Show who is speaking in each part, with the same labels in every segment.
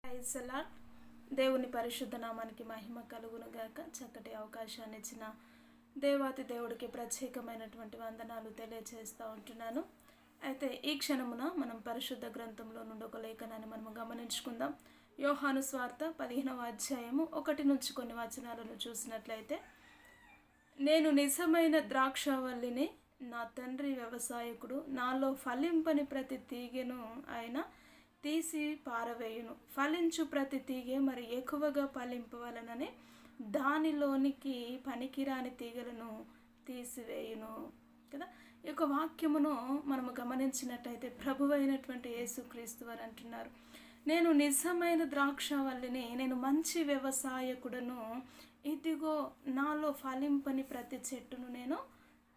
Speaker 1: Praise the lord. దేవుని పరిశుద్ధ నామానికి మహిమ కలుగును గాక. చక్కటి అవకాశాన్ని ఇచ్చిన దేవాతి దేవుడికి ప్రత్యేకమైనటువంటి వందనాలు తెలియజేస్తూ ఉంటున్నాను. అయితే ఈ క్షణమున మనం పరిశుద్ధ గ్రంథంలో నుండి ఒక లేఖనాన్ని మనం గమనించుకుందాం. యోహాను స్వార్త 15వ అధ్యాయము 1 నుంచి కొన్ని వచనాలను చూసినట్లయితే, నేను నిజమైన ద్రాక్షవల్లిని, నా తండ్రి వ్యవసాయకుడు, నాలో ఫలింపని ప్రతి తీగెను ఆయన తీసి పారవేయును, ఫలించు ప్రతి తీగె మరి ఎక్కువగా ఫలింపవలనని దానిలోనికి పనికిరాని తీగలను తీసివేయును కదా. ఈ యొక్క వాక్యమును మనము గమనించినట్టయితే ప్రభువైనటువంటి యేసుక్రీస్తు వారు అంటున్నారు, నేను నిజమైన ద్రాక్షవల్లిని, నేను మంచి వ్యవసాయకుడను, ఇదిగో నాలో ఫలింపని ప్రతి చెట్టును నేను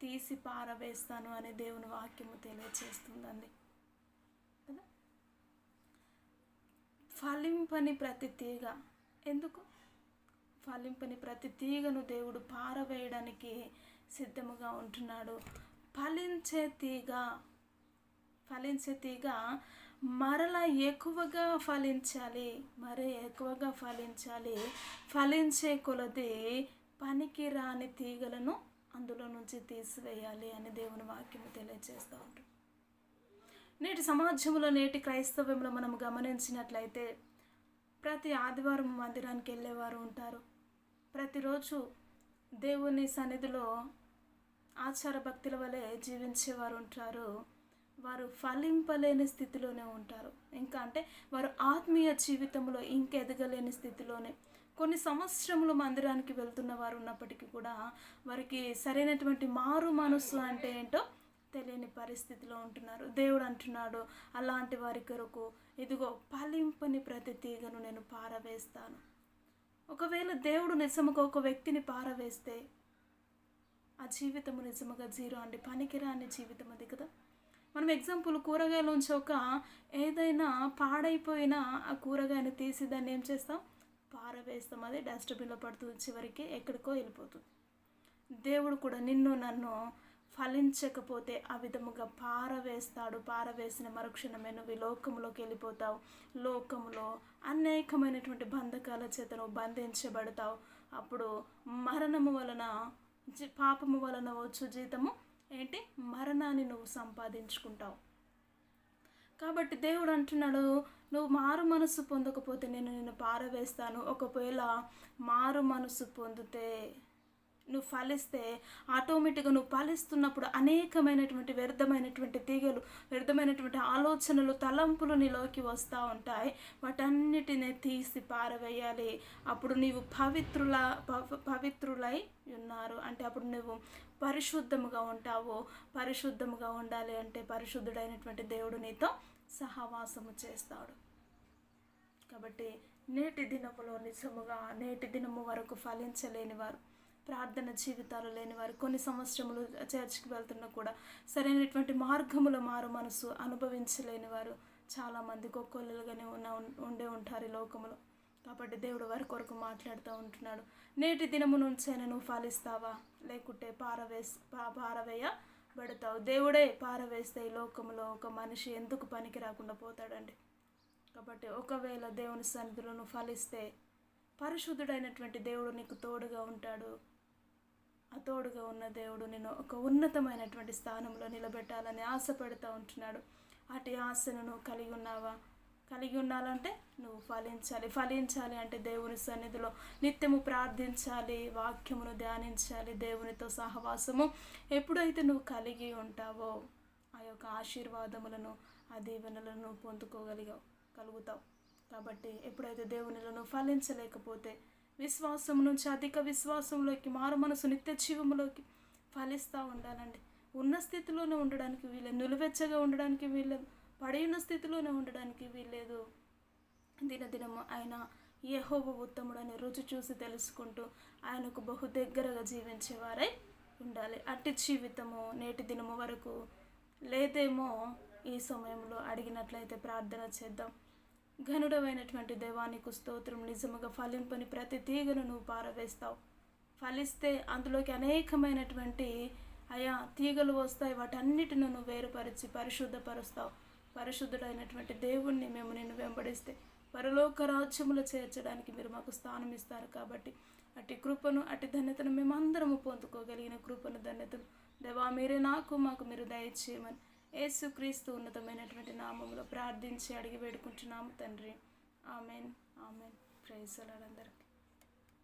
Speaker 1: తీసి పారవేస్తాను అని దేవుని వాక్యము తెలియజేస్తుందండి కదా. ఫలింపని ప్రతి తీగ, ఎందుకు ఫలింపని ప్రతి తీగను దేవుడు పారవేయడానికి సిద్ధముగా ఉంటున్నాడు. ఫలించే తీగ మరలా ఎక్కువగా ఫలించాలి, మరీ ఎక్కువగా ఫలించాలి. ఫలించే కొలది పనికి రాని తీగలను అందులో నుంచి తీసివేయాలి అని దేవుని వాక్యము తెలియజేస్తూ ఉంటుంది. నేటి సమాజంలో, నేటి క్రైస్తవ్యంలో మనం గమనించినట్లయితే ప్రతి ఆదివారం మందిరానికి వెళ్ళేవారు ఉంటారు. ప్రతిరోజు దేవుని సన్నిధిలో ఆచార భక్తుల వలె జీవించేవారు ఉంటారు. వారు ఫలింపలేని స్థితిలోనే ఉంటారు. ఇంకా అంటే వారు ఆత్మీయ జీవితంలో ఇంకెదగలేని స్థితిలోనే. కొన్ని సంవత్సరములు మందిరానికి వెళ్తున్న వారు ఉన్నప్పటికీ కూడా వారికి సరైనటువంటి మారు మనసు అంటే ఏంటో తెలియని పరిస్థితిలో ఉంటున్నారు. దేవుడు అంటున్నాడు, అలాంటి వారి కొరకు ఇదిగో ఫలింపని ప్రతి తీగను నేను పారవేస్తాను. ఒకవేళ దేవుడు నిజముగా ఒక వ్యక్తిని పారవేస్తే ఆ జీవితము నిజముగా జీరో అండి, పనికిరాని జీవితం అది కదా. మనం ఎగ్జాంపుల్, కూరగాయలోంచి ఏదైనా పాడైపోయిన ఆ కూరగాయని తీసి దాన్ని ఏం చేస్తాం, పారవేస్తాం. అది డస్ట్బిన్లో పడుతుంది, చివరికి ఎక్కడికో వెళ్ళిపోతుంది. దేవుడు కూడా నిన్ను నన్ను ఫలించకపోతే ఆ విధముగా పారవేస్తాడు. పారవేసిన మరుక్షణమే నువ్వు ఈ లోకములోకి వెళ్ళిపోతావు. లోకములో అనేకమైనటువంటి బంధకాల చేత నువ్వు బంధించబడతావు. అప్పుడు మరణము వలన, పాపము వలన వచ్చు జీతము ఏంటి, మరణాన్ని నువ్వు సంపాదించుకుంటావు. కాబట్టి దేవుడు అంటున్నాడు, నువ్వు మారు మనసు పొందకపోతే నేను నిన్ను పారవేస్తాను. ఒకవేళ మారు మనసు పొందితే, నువ్వు ఫలిస్తే, ఆటోమేటిక్గా నువ్వు ఫలిస్తున్నప్పుడు అనేకమైనటువంటి వ్యర్థమైనటువంటి తీగలు, వ్యర్థమైనటువంటి ఆలోచనలు, తలంపులు నీలోకి వస్తూ ఉంటాయి. వాటన్నిటిని తీసి పారవేయాలి. అప్పుడు నీవు పవిత్రులై ఉన్నారు అంటే అప్పుడు నువ్వు పరిశుద్ధముగా ఉంటావు. పరిశుద్ధముగా ఉండాలి అంటే పరిశుద్ధుడైనటువంటి దేవుడు నీతో సహవాసము చేస్తాడు. కాబట్టి నేటి దినము వరకు ఫలించలేని వారు, ప్రార్థన జీవితాలు లేని వారు, కొన్ని సంవత్సరములు చర్చికి వెళ్తున్నా కూడా సరైనటువంటి మార్గములో మారు మనసు అనుభవించలేని వారు చాలామంది గొక్కొల్లుగానే ఉండే ఉంటారు ఈ లోకములో. కాబట్టి దేవుడు వారి కొరకు మాట్లాడుతూ ఉంటున్నాడు, నేటి దినము నుంచైనా నువ్వు ఫలిస్తావా, లేకుంటే పారవేయబడతావు. దేవుడే పారవేస్తే ఈ లోకంలో ఒక మనిషి ఎందుకు పనికి రాకుండా పోతాడండి. కాబట్టి ఒకవేళ దేవుని సన్నిధిలో నువ్వు ఫలిస్తే పరిశుద్ధుడైనటువంటి దేవుడు నీకు తోడుగా ఉంటాడు. ఆ తోడుగా ఉన్న దేవుడు నేను ఒక ఉన్నతమైనటువంటి స్థానంలో నిలబెట్టాలని ఆశపడుతూ ఉంటున్నాడు. అటు ఆశను నువ్వు కలిగి ఉన్నావా? కలిగి ఉండాలంటే నువ్వు ఫలించాలి అంటే దేవుని సన్నిధిలో నిత్యము ప్రార్థించాలి, వాక్యమును ధ్యానించాలి, దేవునితో సహవాసము ఎప్పుడైతే నువ్వు కలిగి ఉంటావో ఆ యొక్క ఆశీర్వాదములను, ఆ దీవెనలను పొందుకోగలుగుతావు. కాబట్టి ఎప్పుడైతే దేవునిలో నువ్వు ఫలించలేకపోతే విశ్వాసం నుంచి అధిక విశ్వాసంలోకి, మారు మనసు నిత్య జీవములోకి ఫలిస్తూ ఉండాలండి. ఉన్న స్థితిలోనే ఉండడానికి వీలేదు, నిలువెచ్చగా ఉండడానికి వీలేదు, పడి ఉన్న స్థితిలోనే ఉండడానికి వీలేదు. దినదినము ఆయన యెహోవా ఉత్తముడని రుచి చూసి తెలుసుకుంటూ ఆయనకు బహు దగ్గరగా జీవించేవారై ఉండాలి. అట్టి జీవితము నేటి దినము వరకు లేదేమో. ఈ సమయంలో అడిగినట్లయితే ప్రార్థన చేద్దాం. ఘనుడమైనటువంటి దేవానికి స్తోత్రం. నిజముగా ఫలింపని ప్రతి తీగను నువ్వు పారవేస్తావు. ఫలిస్తే అందులోకి అనేకమైనటువంటి తీగలు వస్తాయి. వాటన్నిటిని నువ్వు వేరుపరిచి పరిశుద్ధపరుస్తావు. పరిశుద్ధుడైనటువంటి దేవుణ్ణి మేము నిన్ను వెంబడిస్తే పరలోక రాజ్యములో చేర్చడానికి మీరు మాకు స్థానం ఇస్తారు. కాబట్టి అటు కృపను అటు ధన్యతను మేమందరము పొందుకోగలిగిన కృపను ధన్యతను దేవా మీరే మాకు మీరు దయచేయమని యేసుక్రీస్తు ఉన్నతమైనటువంటి నామములో ప్రార్థించి అడిగి వేడుకుంటున్నాము తండ్రి. Amen. Amen. Praise the lord అందరికీ.